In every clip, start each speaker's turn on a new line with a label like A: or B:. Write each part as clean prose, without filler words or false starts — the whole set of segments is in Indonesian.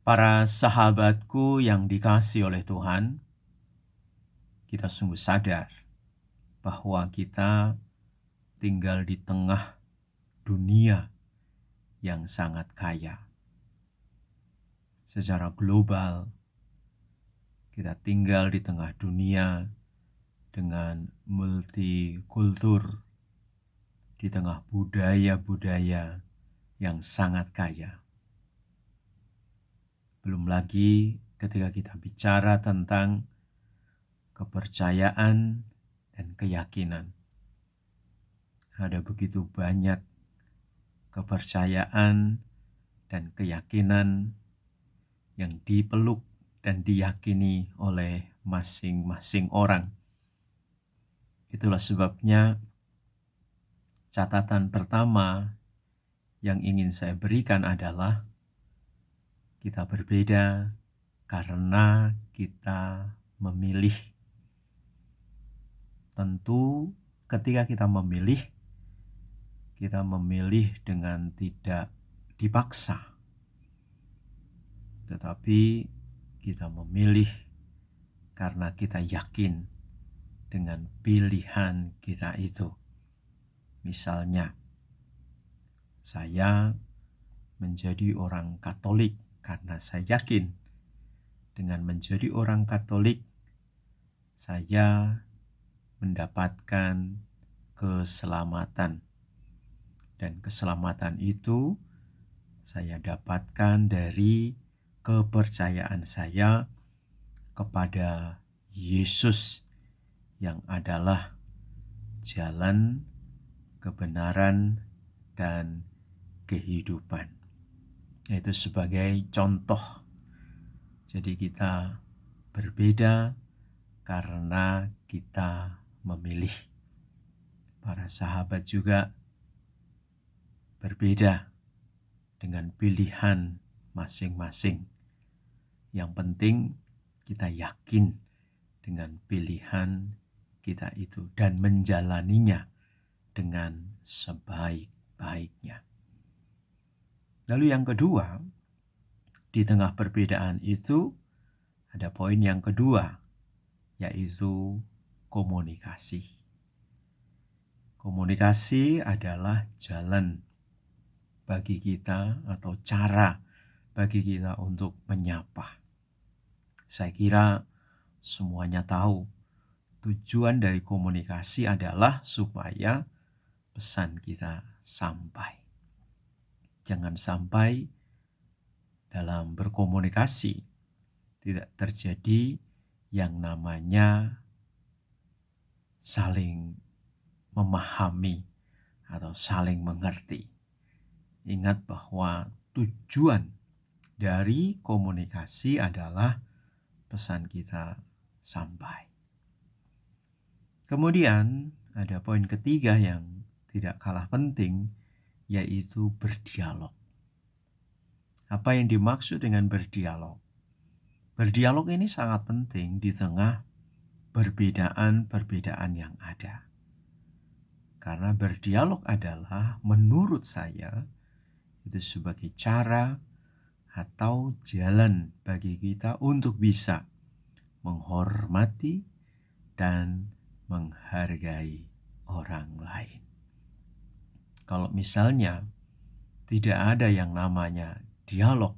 A: Para sahabatku yang dikasihi oleh Tuhan, kita sungguh sadar bahwa kita tinggal di tengah dunia yang sangat kaya. Secara global, kita tinggal di tengah dunia dengan multikultur, di tengah budaya-budaya yang sangat kaya. Belum lagi ketika kita bicara tentang kepercayaan dan keyakinan. Ada begitu banyak kepercayaan dan keyakinan yang dipeluk dan diyakini oleh masing-masing orang. Itulah sebabnya catatan pertama yang ingin saya berikan adalah kita berbeda karena kita memilih. Tentu ketika kita memilih dengan tidak dipaksa. Tetapi kita memilih karena kita yakin dengan pilihan kita itu. Misalnya, saya menjadi orang Katolik karena saya yakin dengan menjadi orang Katolik saya mendapatkan keselamatan. Dan keselamatan itu saya dapatkan dari kepercayaan saya kepada Yesus yang adalah jalan, kebenaran, dan kehidupan. Itu sebagai contoh. Jadi kita berbeda karena kita memilih. Para sahabat juga berbeda dengan pilihan masing-masing. Yang penting kita yakin dengan pilihan kita itu dan menjalaninya dengan sebaik-baiknya. Lalu yang kedua, di tengah perbedaan itu ada poin yang kedua, yaitu komunikasi. Komunikasi adalah jalan bagi kita atau cara bagi kita untuk menyapa. Saya kira semuanya tahu tujuan dari komunikasi adalah supaya pesan kita sampai. Jangan sampai dalam berkomunikasi tidak terjadi yang namanya saling memahami atau saling mengerti. Ingat bahwa tujuan dari komunikasi adalah pesan kita sampai. Kemudian ada poin ketiga yang tidak kalah penting, yaitu berdialog. Apa yang dimaksud dengan berdialog? Berdialog ini sangat penting di tengah perbedaan-perbedaan yang ada. Karena berdialog adalah menurut saya itu sebagai cara atau jalan bagi kita untuk bisa menghormati dan menghargai orang lain. Kalau misalnya tidak ada yang namanya dialog,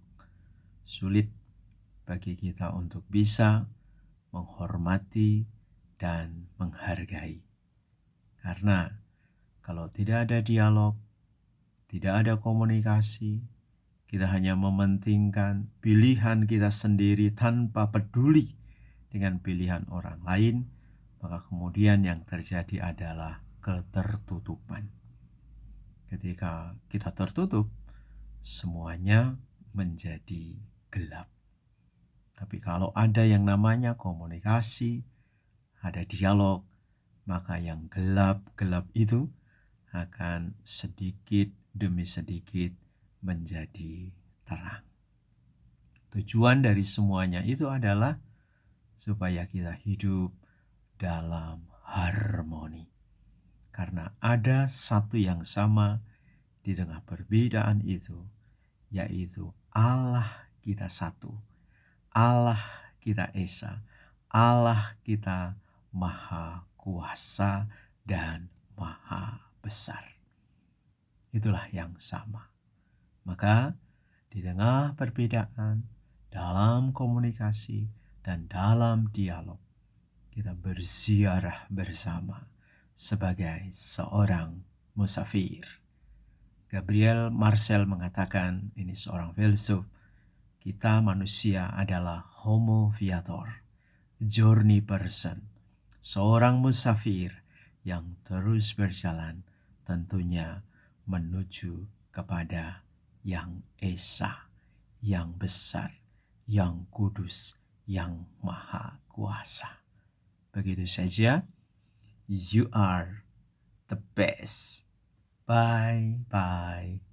A: sulit bagi kita untuk bisa menghormati dan menghargai. Karena kalau tidak ada dialog, tidak ada komunikasi, kita hanya mementingkan pilihan kita sendiri tanpa peduli dengan pilihan orang lain, maka kemudian yang terjadi adalah ketertutupan. Ketika kita tertutup, semuanya menjadi gelap. Tapi kalau ada yang namanya komunikasi, ada dialog, maka yang gelap-gelap itu akan sedikit demi sedikit menjadi terang. Tujuan dari semuanya itu adalah supaya kita hidup dalam harmoni. Karena ada satu yang sama di tengah perbedaan itu, yaitu Allah kita satu. Allah kita Esa. Allah kita Maha Kuasa dan Maha Besar. Itulah yang sama. Maka di tengah perbedaan, dalam komunikasi, dan dalam dialog, kita berziarah bersama sebagai seorang musafir. Gabriel Marcel mengatakan, ini seorang filsuf, kita manusia adalah homo viator, journey person, seorang musafir yang terus berjalan tentunya menuju kepada yang Esa, yang besar, yang kudus, yang maha kuasa. Begitu saja, you are the best. Bye-bye.